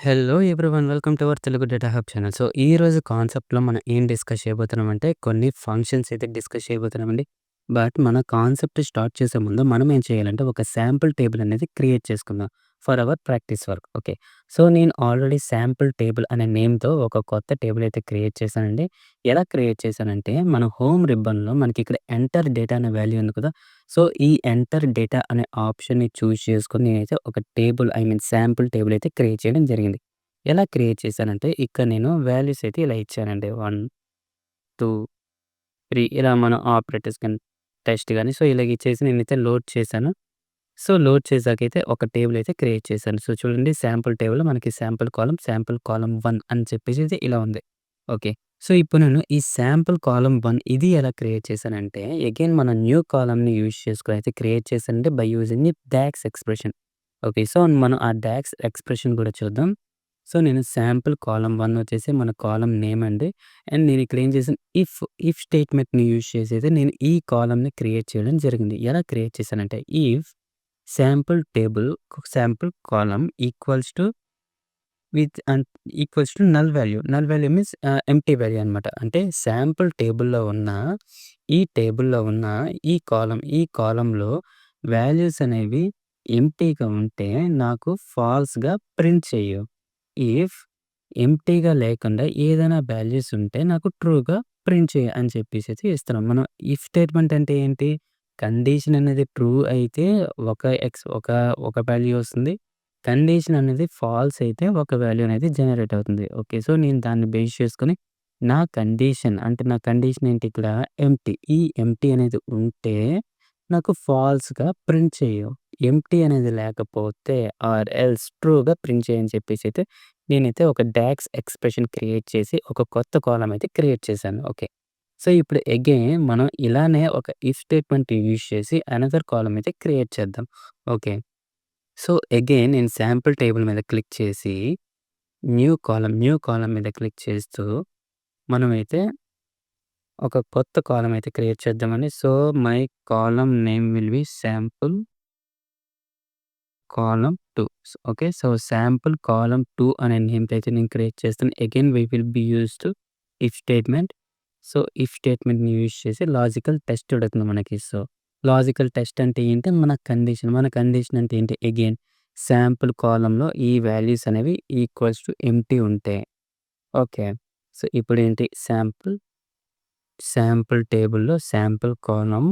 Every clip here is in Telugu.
Hello everyone welcome to our Telugu data hub channel. So, ఈరోజు కాన్సెప్ట్‌లో మనం ఏం డిస్కస్ చేయబోతున్నామంటే కొన్ని ఫంక్షన్స్ అయితే డిస్కస్ చేయబోతున్నామండి. బట్ మన కాన్సెప్ట్ స్టార్ట్ చేసే ముందు మనం ఏం చేయాలంటే ఒక శాంపుల్ టేబుల్ అనేది క్రియేట్ చేసుకుందాం for hour practice work. Okay. So, నేను ఆల్రెడీ శాంపుల్ టేబుల్ అనే నేమ్‌తో ఒక కొత్త టేబుల్ అయితే క్రియేట్ చేశానండి. ఎలా క్రియేట్ చేశానంటే మన హోమ్ రిబ్బన్‌లో మనకి ఇక్కడ ఎంటర్ డేటా అనే వాల్యూ ఉంది కదా! సో, ఈ ఎంటర్ డేటా అనే ఆప్షన్‌ని చూజ్ చేసుకొని నేనైతే ఒక టేబుల్ శాంపుల్ టేబుల్ అయితే క్రియేట్ చేయడం జరిగింది. ఎలా క్రియేట్ చేశానంటే ఇక్కడ నేను వాల్యూస్ అయితే ఇలా ఇచ్చానండి. 1, 2, 3 ఇలా మనం ఆపరేటర్స్ గాని, టెస్ట్ గాని సో, ఇలాగ ఇచ్చేసి నేనైతే లోడ్ చేశాను. సో, లోడ్ చేసాకైతే ఒక టేబుల్ అయితే క్రియేట్ చేశాను. సో, చూడండి శాంపుల్ టేబుల్‌లో మనకి శాంపుల్ కాలమ్ 1 అని చెప్పేసి అయితే ఇలా ఉంది. ఓకే. సో, ఇప్పుడు నేను ఈ శాంపుల్ కాలమ్ 1 ఇది ఎలా క్రియేట్ చేశానంటే అగైన్ మన న్యూ కాలమ్‌ని యూజ్ చేసుకొని అయితే క్రియేట్ చేశానంటే by using the DAX expression. Okay. So, మనం ఆ డాక్స్ ఎక్స్‌ప్రెషన్ కూడా చూద్దాం. సో, నేను శాంపుల్ కాలమ్ 1 వచ్చేసి మన కాలమ్ నేమ్ అండి. అండ్ నేను ఇక్కడ ఏం చేశాను ఇఫ్ స్టేట్మెంట్‌ని యూజ్ చేసి అయితే నేను ఈ కాలమ్‌ని క్రియేట్ చేయడం జరిగింది. ఎలా క్రియేట్ చేశానంటే if sample table sample column equals to with and equals to null value means empty value అనమాట. అంటే శాంపుల్ టేబుల్‌లో ఉన్న టేబుల్‌లో ఉన్న ఈ కాలమ్‌లో వాల్యూస్ అనేవి ఎంప్టీగా ఉంటే నాకు ఫాల్స్‌గా ప్రింట్ చెయ్యు. ఇఫ్ ఎంప్టీగా లేకుండా ఏదైనా వాల్యూస్ ఉంటే నాకు ట్రూగా ప్రింట్ చేయి అని చెప్పేసైతే ఇస్తున్నాం. మనం ఇఫ్ స్టేట్మెంట్ అంటే ఏంటి? కండిషన్ అనేది ట్రూ అయితే ఒక ఎక్స్ ఒక ఒక వాల్యూ వస్తుంది. కండిషన్ అనేది ఫాల్స్ అయితే ఒక వాల్యూ అనేది జనరేట్ అవుతుంది. ఓకే. సో, నేను దాన్ని బేస్ చేసుకొని నా కండిషన్ ఏంటి ఇక్కడ ఎంప్టీ. ఈ ఎంప్టీ అనేది ఉంటే నాకు ఫాల్స్‌గా ప్రింట్ చెయ్యు. ఎంప్టీ అనేది లేకపోతే ఆర్ ఎల్స్ ట్రూగా ప్రింట్ చెయ్యి అని చెప్పేసైతే నేనైతే ఒక డాక్స్ ఎక్స్‌ప్రెషన్ క్రియేట్ చేసి ఒక కొత్త కాలమ్ అయితే క్రియేట్ చేశాను. ఓకే. సో, ఇప్పుడు అగైన్ మనం ఇలానే ఒక ఇఫ్ స్టేట్మెంట్ యూజ్ చేసి అనదర్ కాలమ్ అయితే క్రియేట్ చేద్దాం. ఓకే. సో, అగైన్ నేను శాంపుల్ టేబుల్ మీద క్లిక్ చేసి న్యూ కాలమ్ మీద క్లిక్ చేస్తూ మనమైతే ఒక కొత్త కాలమ్ అయితే క్రియేట్ చేద్దామండి. So, my column name will be sample column 2. Okay. So, sample column 2 అనే నేమ్‌తో అయితే నేను క్రియేట్ చేస్తాను. Again we will be used if statement. So, if స్టేట్మెంట్‌ని యూజ్ చేసి లాజికల్ టెస్ట్ అడుగుతుంది మనకి. సో, లాజికల్ టెస్ట్ అంటే ఏంటి? మన కండిషన్ అంటే ఏంటి? అగైన్ శాంపుల్ కాలమ్‌లో ఈ వాల్యూస్ అనేవి ఈక్వల్స్ టు ఎంప్టీ ఉంటే. ఓకే. సో, ఇప్పుడేంటి శాంపుల్ టేబుల్‌లో sample column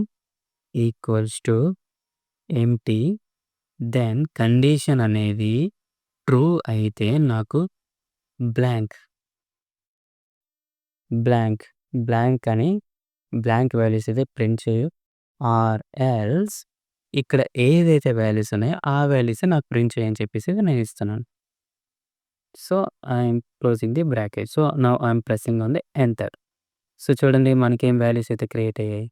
equals to empty. Then condition అనేది ట్రూ అయితే నాకు బ్లాంక్, బ్లాంక్, బ్లాంక్ అని బ్లాంక్ వాల్యూస్ అయితే ప్రింట్ చేయు. ఆర్ ఎల్స్ ఇక్కడ ఏదైతే వాల్యూస్ ఉన్నాయో ఆ వాల్యూసే నాకు ప్రింట్ చేయని చెప్పేసి నేను ఇస్తున్నాను. So, I'm closing the bracket. So, now I'm pressing on the enter. So, చూడండి మనకేం వాల్యూస్ అయితే క్రియేట్ అయ్యాయి.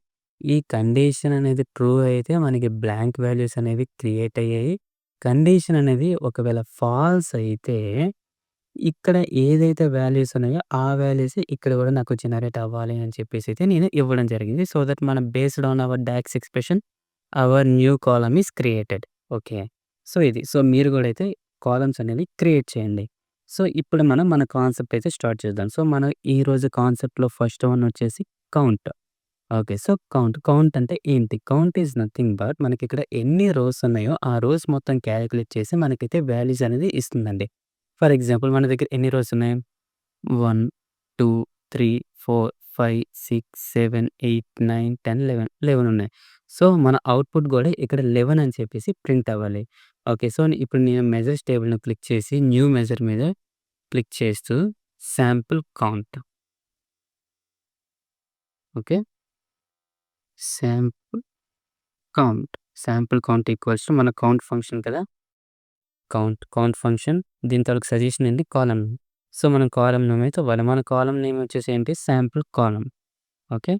ఈ కండిషన్ అనేది ట్రూ అయితే మనకి బ్లాంక్ వాల్యూస్ అనేవి క్రియేట్ అయ్యాయి. కండిషన్ అనేది ఒకవేళ ఫాల్స్ అయితే ఇక్కడ ఏదైతే వాల్యూస్ ఉన్నాయో ఆ వాల్యూసే ఇక్కడ కూడా నాకు జనరేట్ అవ్వాలి అని చెప్పేసి అయితే నేను ఇవ్వడం జరిగింది. సో దట్ మనం based on our DAX expression our new column is created. Okay. So, ఇది. సో, మీరు కూడా అయితే కాలమ్స్ అనేవి క్రియేట్ చేయండి. సో, ఇప్పుడు మనం మన కాన్సెప్ట్ అయితే స్టార్ట్ చేద్దాం. సో, మనం ఈరోజు కాన్సెప్ట్‌లో ఫస్ట్ వన్ వచ్చేసి కౌంట్. ఓకే. సో, కౌంట్ అంటే ఏంటి? కౌంట్ ఈస్ నథింగ్ బట్ మనకిక్కడ ఎన్ని రోస్ ఉన్నాయో ఆ రోస్ మొత్తం కాలిక్యులేట్ చేసి మనకైతే వాల్యూస్ అనేది ఇస్తుందండి. ఫర్ ఎగ్జాంపుల్ మన దగ్గర ఎన్ని రోస్ ఉన్నాయి? 1, 2, 3, 4, 5, 6, 7, 8, 9, 10, 11 ఉన్నాయి. సో, మన అవుట్‌పుట్ గూడా ఇక్కడ 11 అని చెప్పేసి ప్రింట్ అవ్వాలి. ఓకే. సో, ఇప్పుడు నేను మెజర్స్ టేబుల్‌ని క్లిక్ చేసి న్యూ మెజర్ మీద క్లిక్ చేస్తూ sample count. Okay. Sample count. Sample count equals to మన కౌంట్ ఫంక్షన్ కదా! కౌంట్ ఫంక్షన్ దీని తాలూకు సజెషన్ ఏంటి? కాలమ్. సో, మనం కాలమ్ నేమ్ అయితే ఇవ్వాలి. మన కాలమ్ నేమ్ వచ్చేసి ఏంటి? Sample column. ఓకే.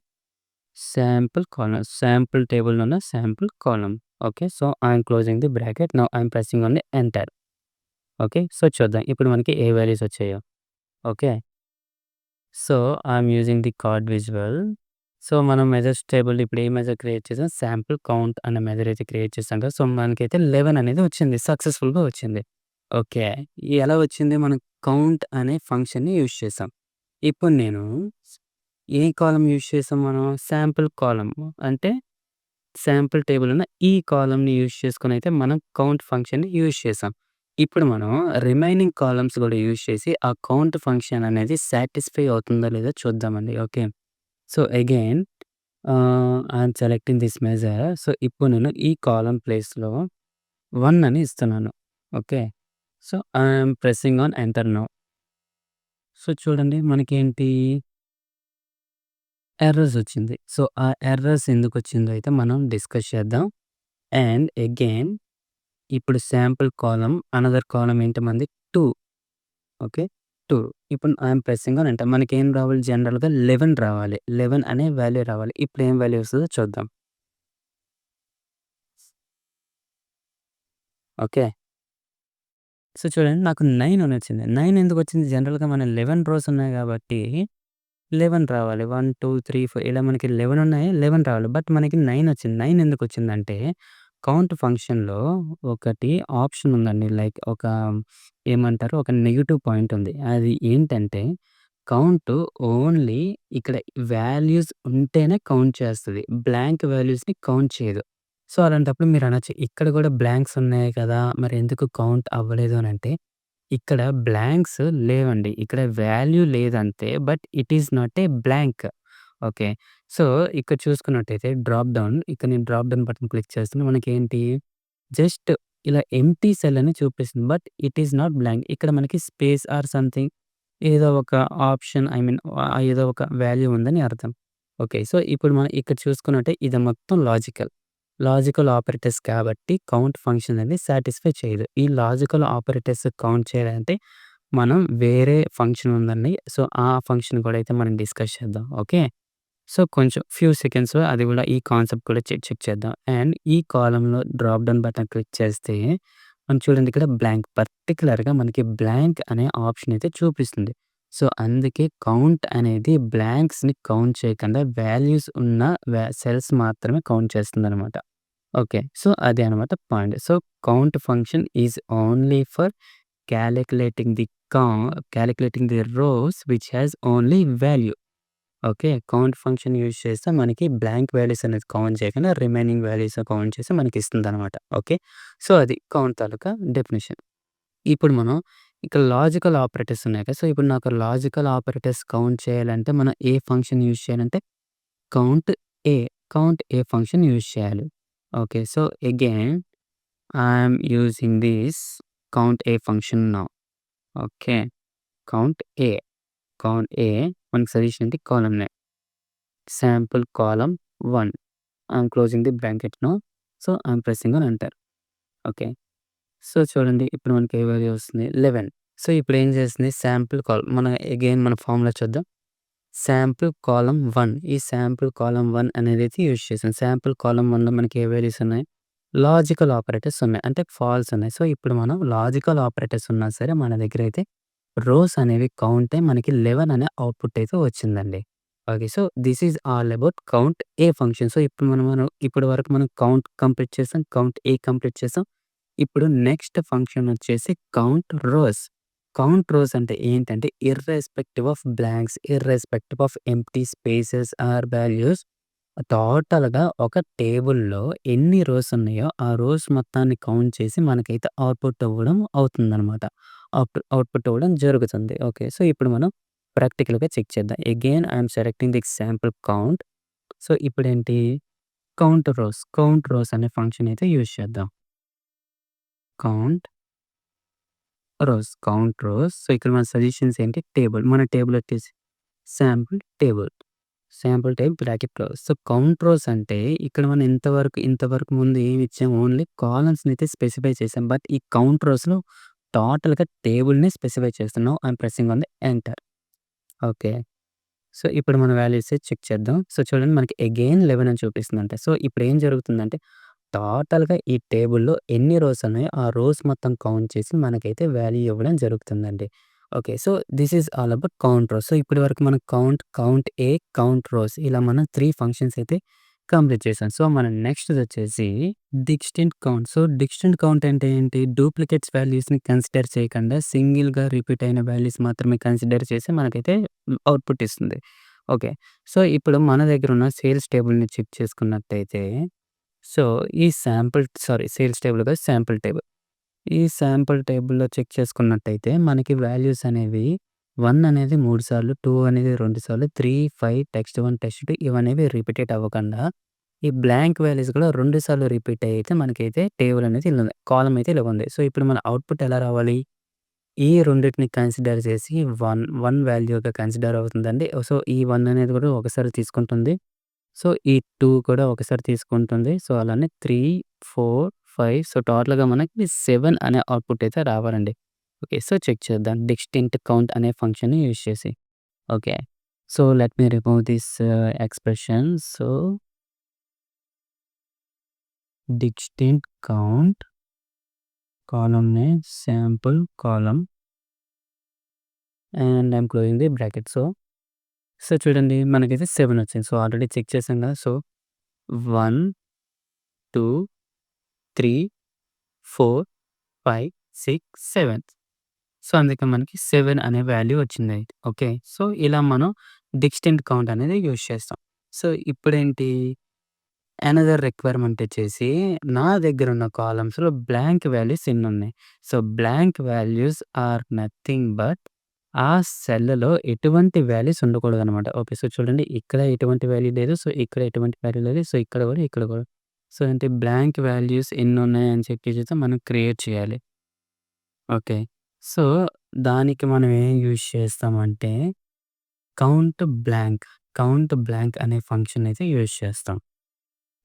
శాంపుల్ టేబుల్‌లో ఉన్న sample column. Okay. So, I'm closing the bracket. Now I'm pressing on the enter. Okay. So, చూద్దాం ఇప్పుడు మనకి ఏ వాల్యూస్ వచ్చాయో. Okay. So, I'm using the card visual. So, మనం మెజర్స్ టేబుల్ ఇప్పుడు ఏ మెజర్ క్రియేట్ చేసాం? శాంపుల్ కౌంట్ అనే మెజర్ అయితే క్రియేట్ చేసాం కదా! సో, మనకైతే 11 అనేది వచ్చింది. సక్సెస్‌ఫుల్‌గా వచ్చింది. ఓకే. ఎలా వచ్చింది? మనం కౌంట్ అనే ఫంక్షన్‌ని యూజ్ చేసాం. ఇప్పుడు నేను ఏ కాలమ్ యూజ్ చేసాం మనం? Sample column. అంటే శాంపుల్ టేబుల్ ఉన్న ఈ కాలమ్‌ని యూజ్ చేసుకొనైతే మనం కౌంట్ ఫంక్షన్‌ని యూజ్ చేసాం. ఇప్పుడు మనం రిమైనింగ్ కాలమ్స్ గూడా యూజ్ చేసి ఆ కౌంట్ ఫంక్షన్ అనేది సాటిస్ఫై అవుతుందో లేదో చూద్దామండి. Okay. So, again I'm selecting this measure. So, ఇప్పుడు నేను ఈ కాలమ్ ప్లేస్‌లో 1 అని ఇస్తున్నాను. Okay. So, I'm pressing on enter now. So, చూడండి మనకేంటి ఎర్రర్స్ వచ్చింది. సో, ఆ ఎర్రర్స్ ఎందుకొచ్చిందో అయితే మనం డిస్కస్ చేద్దాం. అండ్ అగైన్ ఇప్పుడు శాంపుల్ కాలమ్ అనదర్ కాలమ్ ఏంటి మనది 2. ఓకే. 2 ఇప్పుడు ఐయామ్ ప్రెసింగ్ ఆన్ ఎంటర్. మనకేం రావాలి జనరల్‌గా 11 రావాలి. 11 అనే వాల్యూ రావాలి. ఇప్పుడు ఏం వాల్యూ వస్తదో చూద్దాం. ఓకే. సో, చూడండి నాకు 9 అని వచ్చింది. 9 ఎందుకొచ్చింది? జనరల్‌గా మన 11 రోస్ ఉన్నాయి కాబట్టి 11 రావాలి. 1, 2, 3, 4 ఇలా మనకి 11 ఉన్నాయి. 11 రావాలి. బట్ మనకి 9 వచ్చింది. 9 ఎందుకొచ్చిందంటే కౌంట్ ఫంక్షన్‌లో ఒకటి ఆప్షన్ ఉందండి. లైక్ ఒక ఏమంటారు? ఒక నెగెటివ్ పాయింట్ ఉంది. అది ఏంటంటే కౌంట్ ఓన్లీ ఇక్కడ వాల్యూస్ ఉంటేనే కౌంట్ చేస్తది. బ్లాంక్ వాల్యూస్‌ని కౌంట్ చేయదు. సో, అలాంటప్పుడు మీరనొచ్చు ఇక్కడ గూడా బ్లాంక్స్ ఉన్నాయి కదా! మరెందుకు కౌంట్ అవ్వలేదు అనంటే ఇక్కడ బ్లాంక్స్ లేవండి. ఇక్కడ వాల్యూ లేదంతే. But it is not a blank. Okay. So, ఇక్కడ చూసుకున్నట్టయితే డ్రాప్ డౌన్ ఇక్కడ నేను డ్రాప్ డౌన్ బటన్ క్లిక్ చేస్తున్నా. మనకేంటి జస్ట్ ఇలా ఎంప్టీ సెల్ అని చూపిస్తుంది. But it is not blank. ఇక్కడ మనకి స్పేస్ ఆర్ సంథింగ్ ఏదో ఒక ఆప్షన్ ఐ మీన్ ఏదో ఒక వాల్యూ ఉందని అర్థం. ఓకే. సో, ఇప్పుడు మనం ఇక్కడ చూసుకున్నట్టే ఇది మొత్తం లాజికల్. లాజికల్ ఆపరేటర్స్ కాబట్టి కౌంట్ ఫంక్షన్ అనేది సాటిస్ఫై చేయదు. ఈ లాజికల్ ఆపరేటర్స్ కౌంట్ చేయాలంటే మనం వేరే ఫంక్షన్ ఉందండి. సో, ఆ ఫంక్షన్ కూడా అయితే మనం డిస్కస్ చేద్దాం. ఓకే. సో, కొంచెం ఫ్యూ సెకండ్స్‌లో అది కూడా ఈ కాన్సెప్ట్ కూడా చెక్ చేద్దాం. అండ్ ఈ కాలమ్‌లో డ్రాప్ డౌన్ బటన్ క్లిక్ చేస్తే మనం చూడండి ఇక్కడ బ్లాంక్ పర్టిక్యులర్‌గా మనకి బ్లాంక్ అనే ఆప్షన్ అయితే చూపిస్తుంది. సో, అందుకే కౌంట్ అనేది బ్లాంక్స్‌ని కౌంట్ చేయకుండా వాల్యూస్ ఉన్న సెల్స్ మాత్రమే కౌంట్ చేస్తుందనమాట. ఓకే. సో, అదే అనమాట point. So, count function is only for calculating the ca calculating the rows which has only value. Okay. Count function use చేస్తే మనకి బ్లాంక్ వాల్యూస్ అనేది కౌంట్ చేయకుండా రిమైనింగ్ వాల్యూస్ కౌంట్ చేసి మనకిస్తుందనమాట. ఓకే. సో, అది కౌంట్ తాలూకా డెఫినిషన్. ఇప్పుడు మనం ఇక్కడ లాజికల్ ఆపరేటర్స్ ఉన్నాయి కదా! సో, ఇప్పుడు నాకు లాజికల్ ఆపరేటర్స్ కౌంట్ చేయాలంటే మనం ఏ ఫంక్షన్ యూజ్ చేయాలంటే count A. Count A function use చేయాలి. Okay. So, again I'm using this count A function now. Okay. Count A. Count A మనకి సజెషన్ ఏంటి column name. Sample column 1. I'm closing the bracket now. So, I'm pressing on enter. Okay. So, చూడండి ఇప్పుడు మనకి ఏ వాల్యూ వస్తుంది 11. సో, ఇప్పుడు ఏం చేస్తుంది శాంపుల్ కాలమ్ మన అగైన్ మన ఫార్ములా చూద్దాం. శాంపుల్ కాలమ్ 1 ఈ శాంపుల్ కాలమ్ 1 అనేదైతే యూజ్ చేసాం. శాంపుల్ కాలమ్ 1లో మనకి ఏ వాల్యూస్ ఉన్నాయి? లాజికల్ ఆపరేటర్స్ ఉన్నాయి. అంటే ఫాల్స్ ఉన్నాయి. సో, ఇప్పుడు మనం లాజికల్ ఆపరేటర్స్ ఉన్నా సరే మన దగ్గరైతే రోస్ అనేవి కౌంట్ అయ్యి మనకి 11 అనే అవుట్‌పుట్ అయితే వచ్చిందండి. Okay. So, this is all about count A function. So, ఇప్పుడు మనం ఇప్పటి వరకు మనం కౌంట్ కంప్లీట్ చేసాం. కౌంట్ ఏ కంప్లీట్ చేసాం. ఇప్పుడు నెక్స్ట్ ఫంక్షన్ వచ్చేసి కౌంట్ రోస్. కౌంట్ రోస్ అంటే ఏంటంటే irrespective of blanks, irrespective of empty spaces or values టోటల్‌గా ఒక టేబుల్‌లో ఎన్ని రోస్ ఉన్నాయో ఆ రోస్ మొత్తాన్ని కౌంట్ చేసి మనకైతే అవుట్‌పుట్ ఇవ్వడం అవుతుందనమాట. అవుట్‌పుట్ ఇవ్వడం జరుగుతుంది. ఓకే. సో, ఇప్పుడు మనం ప్రాక్టికల్‌గా చెక్ చేద్దాం. Again I'm selecting the sample count. So, ఇప్పుడేంటి కౌంట్ రోస్ అనే ఫంక్షన్ అయితే యూజ్ చేద్దాం. Count count rows. సో, ఇక్కడ మన సజెషన్స్ ఏంటి టేబుల్. మన టేబుల్ వచ్చేసి sample table. Sample type bracket close. So, count rows అంటే ఇక్కడ మనం ఇంతవరకు ముందు ఏమి ఇచ్చాం ఓన్లీ కాలమ్స్‌నైతే స్పెసిఫై చేసాం. బట్ ఈ కౌంట్ రోస్‌లో టోటల్‌గా టేబుల్‌ని స్పెసిఫై చేస్తున్నాం. I'm pressing on the enter. Okay. So, ఇప్పుడు మన వాల్యూస్ చెక్ చేద్దాం. సో, చూడండి మనకి అగైన్ 11 అని చూపిస్తుందంట. సో, ఇప్పుడు ఏం జరుగుతుందంటే టోటల్‌గా ఈ టేబుల్‌లో ఎన్ని రోస్ ఉన్నాయో ఆ రోస్ మొత్తం కౌంట్ చేసి మనకైతే వాల్యూ ఇవ్వడం జరుగుతుందండి. Okay. So, this is all about count rows. So, ఇప్పటి వరకు మనం కౌంట్ ఏ, కౌంట్ రోస్ ఇలా మనం 3 ఫంక్షన్స్ అయితే కంప్లీట్ చేశాను. సో, మన నెక్స్ట్‌దొచ్చేసి distinct count. So, distinct count అంటే ఏంటి? డూప్లికేట్స్ వాల్యూస్‌ని కన్సిడర్ చేయకుండా సింగిల్‌గా రిపీట్ అయిన వాల్యూస్ మాత్రమే కన్సిడర్ చేసి మనకైతే అవుట్‌పుట్ ఇస్తుంది. ఓకే. సో, ఇప్పుడు మన దగ్గరున్న సేల్స్ టేబుల్‌ని చెక్ చేసుకున్నట్టయితే, సో, ఈ సేల్స్ టేబుల్ కాదు, శాంపుల్ టేబుల్. ఈ శాంపుల్ టేబుల్‌లో చెక్ చేసుకున్నట్టయితే మనకి వాల్యూస్ అనేవి 1 అనేది 3 సార్లు, 2 అనేది 2 సార్లు, 3, 5 టెక్స్ట్ 1, టెక్స్ట్ 2 ఇవనేవి రిపీటెడ్ అవ్వకుండా ఈ బ్లాంక్ వాల్యూస్ కూడా 2 సార్లు రిపీట్ అయితే మనకైతే టేబుల్ అనేది ఇలా ఉంది. కాలమ్ అయితే ఇలాగుంది. సో, ఇప్పుడు మన అవుట్‌పుట్ ఎలా రావాలి? ఈ రెండిటిని కన్సిడర్ చేసి 1 వాల్యూగా కన్సిడర్ అవుతుందండి. సో, ఈ 1 అనేది కూడా ఒకసారి తీసుకుంటుంది. సో, ఈ 2 కూడా ఒకసారి తీసుకుంటుంది. సో, అలానే 3, 4, 5 సో, టోటల్‌గా మనకి 7 అనే అవుట్‌పుట్ అయితే రావాలండి. ఓకే. సో, చెక్ చేద్దాం. డిస్టింక్ట్ కౌంట్ అనే ఫంక్షన్‌ని యూజ్ చేసి. Okay. So, let me remove this expression. So, distinct count column name sample column and I am closing the bracket. So, చూడండి మనకైతే 7 వచ్చింది. సో, ఆల్రెడీ చెక్ చేసాం కదా! సో, 1, 2, 3, 4, 5, 6, 7 సో, అందుకే మనకి 7 అనే వాల్యూ వచ్చింది. ఓకే. సో, ఇలా మనం డిస్టింక్ట్ కౌంట్ అనేది యూజ్ చేస్తాం. సో, ఇప్పుడేంటి అనదర్ రిక్వైర్మెంట్ వచ్చేసి నా దగ్గరున్న కాలమ్స్‌లో బ్లాంక్ వాల్యూస్ ఎన్నున్నాయి. So, blank values are nothing but ఆ సెల్‌లో ఎటువంటి వాల్యూస్ ఉండకూడదనమాట. ఓకే. సో, చూడండి ఇక్కడ ఎటువంటి వాల్యూ లేదు. సో, ఇక్కడ ఎటువంటి వాల్యూ లేదు. సో, ఇక్కడ కూడా, ఇక్కడ కూడా. సో, అంటే బ్లాంక్ వాల్యూస్ ఎన్నున్నాయి అని చెప్పేసైతే మనం క్రియేట్ చేయాలి. ఓకే. సో, దానికి మనం ఏం యూజ్ చేస్తామంటే కౌంట్ బ్లాంక్, కౌంట్ బ్లాంక్ అనే ఫంక్షన్ అయితే యూజ్ చేస్తాం.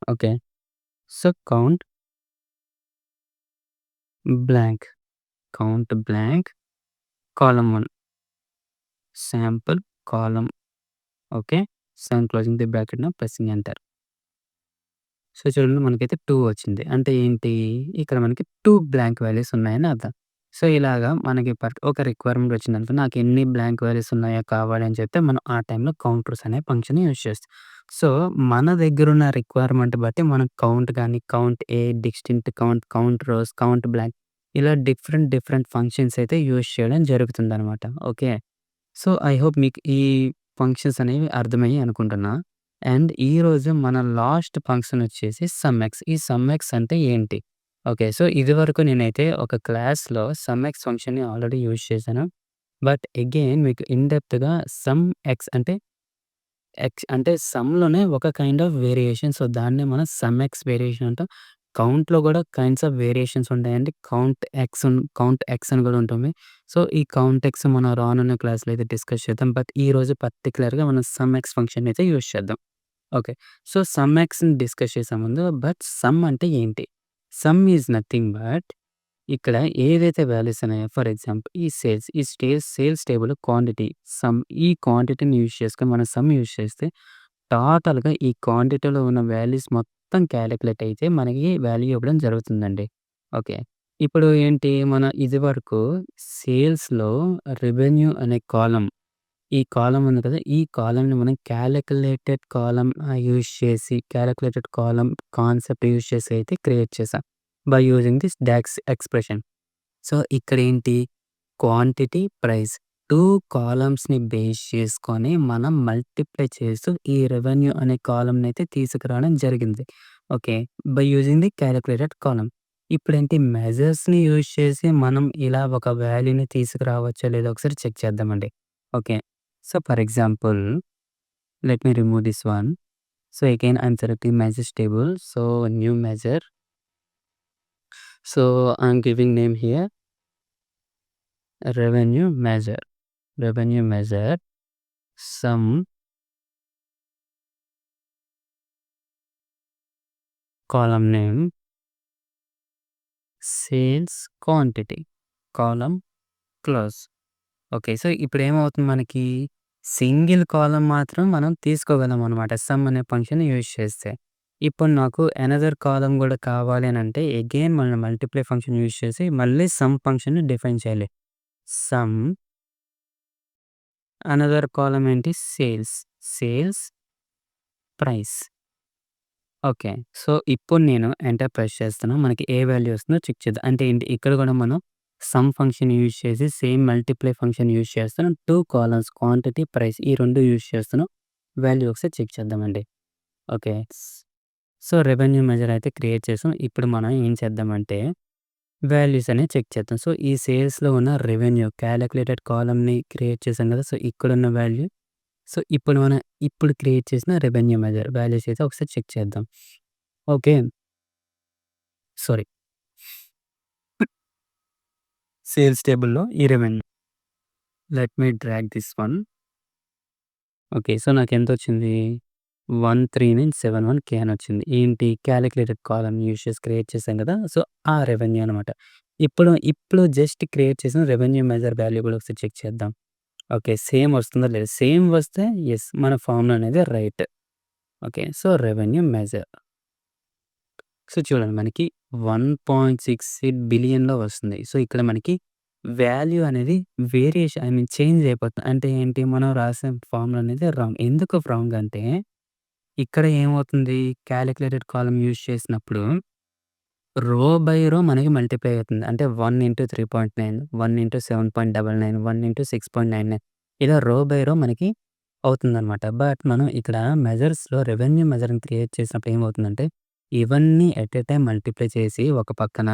Okay. So, blank, count blank column 1 sample column okay. So, I'm closing the bracket now pressing enter. So, చూడండి మనకైతే 2 వచ్చింది. అంటే ఏంటి? ఇక్కడ మనకి 2 బ్లాంక్ వాల్యూస్ ఉన్నాయని అర్థం. సో, ఇలాగా మనకి ఒక రిక్వైర్మెంట్ వచ్చిందనుకో నాకు ఎన్ని బ్లాంక్ వాల్యూస్ ఉన్నాయో కావాలి అని చెప్తే మనం ఆ టైంలో కౌంటర్స్ అనే ఫంక్షన్‌ని యూజ్ చేస్తాం. సో, మన దగ్గరున్న రిక్వైర్మెంట్ బట్టి మనం కౌంట్ గాని, count A, distinct count, count rows, count blank ఇలా డిఫరెంట్ ఫంక్షన్స్ అయితే యూజ్ చేయడం జరుగుతుందనమాట. ఓకే. సో, ఐ హోప్ మీకు ఈ ఫంక్షన్స్ అనేవి అర్థమయ్యాయి అనుకుంటున్నా. అండ్ ఈరోజు మన లాస్ట్ ఫంక్షన్ వచ్చేసి సమ్‌ఎక్స్. ఈ సమ్‌ఎక్స్ అంటే ఏంటి? ఓకే. సో, ఇదివరకు నేనైతే ఒక క్లాస్‌లో సమ్‌ఎక్స్ ఫంక్షన్‌ని ఆల్రెడీ యూజ్ చేశాను. బట్ అగైన్ మీకు ఇన్ డెప్త్‌గా సమ్‌ఎక్స్ అంటే అంటే సమ్‌లోనే ఒక కైండ్ ఆఫ్ వేరియేషన్. సో, దాన్నే మనం సమ్‌ఎక్స్ వేరియేషన్ అంటాం. కౌంట్‌లో గూడా కైండ్స్ ఆఫ్ వేరియేషన్స్ ఉంటాయండి. కౌంట్ ఎక్స్ అని గూడా ఉంటుంది. సో, ఈ కౌంట్ ఎక్స్ మనం రానున్న క్లాస్‌లో అయితే డిస్కస్ చేద్దాం. బట్ ఈరోజు పర్టిక్యులర్‌గా మనం సమ్‌ఎక్స్ ఫంక్షన్ అయితే యూజ్ చేద్దాం. ఓకే. సో, సమ్‌ఎక్స్‌ని డిస్కస్ చేసే ముందు సమ్ అంటే ఏంటి? సమ్ ఈజ్ నథింగ్ బట్ ఇక్కడ ఏదైతే వాల్యూస్ ఉన్నాయో ఫర్ ఎగ్జాంపుల్ ఈ సేల్స్ టేబుల్ క్వాంటిటీ ఈ క్వాంటిటీని యూజ్ చేసుకొని మనం సమ్ యూజ్ చేస్తే టోటల్‌గా ఈ క్వాంటిటీలో ఉన్న వాల్యూస్ మొత్తం కాలిక్యులేట్ అయితే మనకి వాల్యూ ఇవ్వడం జరుగుతుందండి. ఓకే. ఇప్పుడు ఏంటి మన ఇదివరకు సేల్స్‌లో రెవెన్యూ అనే కాలమ్ ఈ కాలమ్ ఉంది కదా! ఈ కాలమ్‌ని మనం కాలిక్యులేటెడ్ కాలమ్ కాన్సెప్ట్ యూజ్ చేసి అయితే క్రియేట్ చేసాం. By using this DAX expression. So, ఇక్కడేంటి క్వాంటిటీ, ప్రైస్ 2 కాలమ్స్‌ని బేస్ చేసుకొని మనం మల్టిప్లై చేస్తూ ఈ రెవెన్యూ అనే కాలమ్‌నయితే తీసుకురావడం జరిగింది. Okay. By using the calculated column. ఇప్పుడేంటి మెజర్స్‌ని యూజ్ చేసి మనం ఇలా ఒక వాల్యూని తీసుకురావచ్చో లేదో ఒకసారి చెక్ చేద్దామండి. Okay. So, for example let me remove this one. So, again I'm selecting measures table. So, new measure. So, I'm giving name here revenue measure sum column name sales quantity column close. Okay. So, ఇప్పుడేమవుతుంది మనకి సింగిల్ కాలమ్ మాత్రం మనం తీసుకోగలం అనమాట సమ్ అనే ఫంక్షన్ యూజ్ చేస్తే. ఇప్పుడు నాకు అనదర్ కాలమ్ గూడా కావాలి అనంటే అగైన్ మనం మల్టిప్లై ఫంక్షన్ యూజ్ చేసి మళ్ళీ సమ్ ఫంక్షన్‌ని డిఫైన్ చేయాలి. సమ్ అనదర్ కాలమ్ ఏంటి సేల్స్ ప్రైస్. ఓకే. సో, ఇప్పుడు నేను ఎంటర్ ప్రెస్ చేస్తున్నా. మనకి ఏ వాల్యూ వస్తుందో చెక్ చేద్దాం. అంటే ఏంటి ఇక్కడ గూడా మనం సమ్ ఫంక్షన్ యూజ్ చేసి సేమ్ మల్టిప్లై ఫంక్షన్ యూజ్ చేస్తున్నాం. 2 కాలమ్స్ క్వాంటిటీ, ప్రైస్ ఈ 2 యూజ్ చేస్తున్నాం. వాల్యూ ఒకసారి చెక్ చేద్దామండి. ఓకే. సో, రెవెన్యూ మెజర్ అయితే క్రియేట్ చేసాం. ఇప్పుడు మనం ఏం చేద్దామంటే వాల్యూస్ అనేవి చెక్ చేద్దాం. సో, ఈ సేల్స్‌లో ఉన్న రెవెన్యూ కాలిక్యులేటెడ్ కాలమ్‌ని క్రియేట్ చేసాం గదా! సో, ఇక్కడున్న వాల్యూ సో, ఇప్పుడు క్రియేట్ చేసిన రెవెన్యూ మెజర్ వాల్యూస్ అయితే ఒకసారి చెక్ చేద్దాం. ఓకే. సారీ. సేల్స్ టేబుల్‌లో ఈ revenue. Let me drag this one. Okay. So, నాకెంతొచ్చింది? 13971 అనొచ్చింది. ఏంటి కాలిక్యులేటెడ్ కాలమ్ యూజ్ చేసి క్రియేట్ చేసాం గదా! సో, ఆ రెవెన్యూ అనమాట. ఇప్పుడు జస్ట్ క్రియేట్ చేసిన రెవెన్యూ మెజర్ వాల్యూ గూడా ఒకసారి చెక్ చేద్దాం. ఓకే. సేమ్ వస్తుందో లేదో. సేమ్ వస్తే యెస్. మన ఫార్ములా అనేది right. Okay. So, revenue measure. So, చూడండి మనకి 1.68 బిలియన్‌లో వస్తుంది. సో, ఇక్కడ మనకి వాల్యూ అనేది వేరియేషన్ చేంజ్ అయిపోతుంది. అంటే ఏంటి మనం రాసిన ఫార్ములా అనేది రాంగ్. ఎందుకు రాంగ్ అంటే ఇక్కడ ఏమవుతుంది కాలిక్యులేటెడ్ కాలమ్ యూజ్ చేసినప్పుడు రో బై రో మనకి మల్టిప్లై అవుతుంది. అంటే 1 ఇంటూ 3.9, 1 ఇంటూ 7.99, 1 ఇంటూ 6.99 ఇలా రో బై రో మనకి అవుతుందనమాట. బట్ మనం ఇక్కడ మెజర్స్‌లో రెవెన్యూ మెజర్‌ని క్రియేట్ చేసినప్పుడు ఏమవుతుందంటే, ఇవన్నీ ఎట్ ఎ టైమ్ మల్టిప్లై చేసి ఒక పక్కన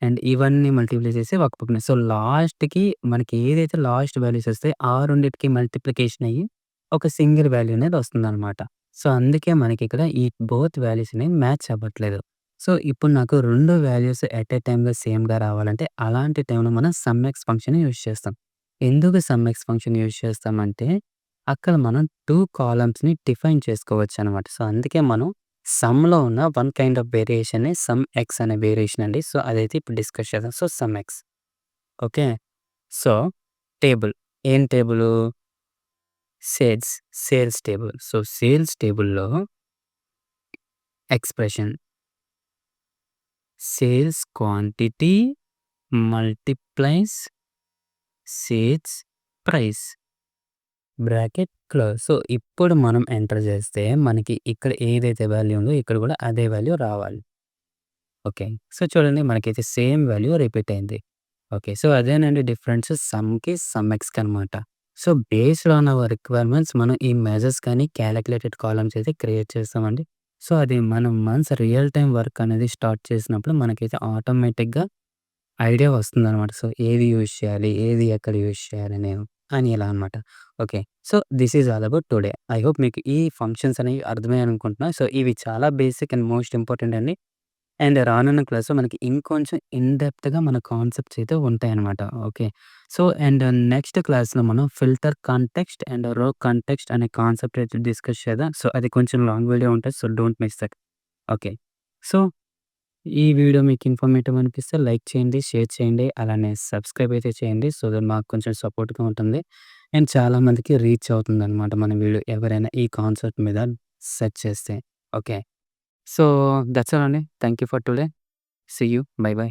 అండ్ ఇవన్నీ మల్టిప్లై చేసి ఒక పక్కన. సో, లాస్ట్‌కి మనకి ఏదైతే లాస్ట్ వాల్యూస్ వస్తాయో ఆ రెండిటికి మల్టిప్లికేషన్ అయ్యి ఒక సింగిల్ వాల్యూ అనేది వస్తుందనమాట. సో, అందుకే మనకిక్కడ ఈ బోత్ వాల్యూస్ అనేవి మ్యాచ్ అవ్వట్లేదు. సో, ఇప్పుడు నాకు 2 వాల్యూస్ ఎట్ ఎ టైమ్‌గా సేమ్‌గా రావాలంటే అలాంటి టైంలో మనం సమ్ ఎక్స్ ఫంక్షన్ యూజ్ చేస్తాం. ఎందుకు సమ్ ఎక్స్ ఫంక్షన్ యూజ్ చేస్తామంటే అక్కడ మనం 2 కాలమ్స్‌ని డిఫైన్ చేసుకోవచ్చనమాట. సో, అందుకే మనం సమ్‌లో ఉన్న వన్ కైండ్ ఆఫ్ వేరియేషన్‌ని సమ్ ఎక్స్ అనే వేరియేషన్ అండి. సో, అదైతే ఇప్పుడు డిస్కస్ చేద్దాం. So, sum X. Okay. So, table. ఏం table? Sales. Sales table. So, sales టేబుల్‌లో expression sales quantity multiplies sales price. Bracket close. So, ఇప్పుడు మనం ఎంటర్ చేస్తే మనకి ఇక్కడ ఏదైతే వాల్యూ ఉందో ఇక్కడ కూడా అదే వాల్యూ రావాలి. ఓకే. సో, చూడండి మనకైతే సేమ్ వాల్యూ రిపీట్ అయింది. ఓకే. సో, అదేనండి డిఫరెన్స్ సమ్‌కి, సమ్ ఎక్స్‌కి అనమాట. So, based on hour requirements మనం ఈ మెజర్స్ కానీ కాలిక్యులేటెడ్ కాలమ్స్ అయితే క్రియేట్ చేస్తామండి. సో, అది మనం వన్స్ రియల్ టైమ్ వర్క్ అనేది స్టార్ట్ చేసినప్పుడు మనకైతే ఆటోమేటిక్‌గా ఐడియా వస్తుందనమాట. సో, ఏది యూజ్ చేయాలి? ఏది ఎక్కడ యూజ్ చేయాలి నేను అని ఇలా అనమాట. Okay. So, this is all about today. I hope మీకు ఈ ఫంక్షన్స్ అనేవి అర్థమయ్యాయనుకుంటున్నా. సో, ఇవి చాలా బేసిక్ అండ్ మోస్ట్ ఇంపార్టెంట్ అండి. అండ్ రానున్న క్లాస్‌లో మనకి ఇంకొంచెం ఇన్ డెప్త్‌గా మన కాన్సెప్ట్స్ అయితే ఉంటాయనమాట. ఓకే. సో, అండ్ నెక్స్ట్ క్లాస్‌లో మనం ఫిల్టర్ కాంటెక్స్ట్ అండ్ రో కాంటెక్స్ట్ అనే కాన్సెప్ట్ అయితే డిస్కస్ చేద్దాం. సో, అది కొంచెం లాంగ్ వీడియో ఉంటది. So, don't miss that. Okay. So, ఈ వీడియో మీకు ఇన్ఫర్మేటివ్ అనిపిస్తే లైక్ చేయండి, షేర్ చేయండి. అలానే సబ్స్క్రైబ్ అయితే చేయండి. సో దట్ మాకు కొంచెం సపోర్ట్‌గా ఉంటుంది. అండ్ చాలా మందికి రీచ్ అవుతుందనమాట మన వీడియో ఎవరైనా ఈ కాన్సెప్ట్ మీద సెర్చ్ చేస్తే. ఓకే. సో, దట్స్ ఆల్ అండి. Thank you for today. See you. Bye by.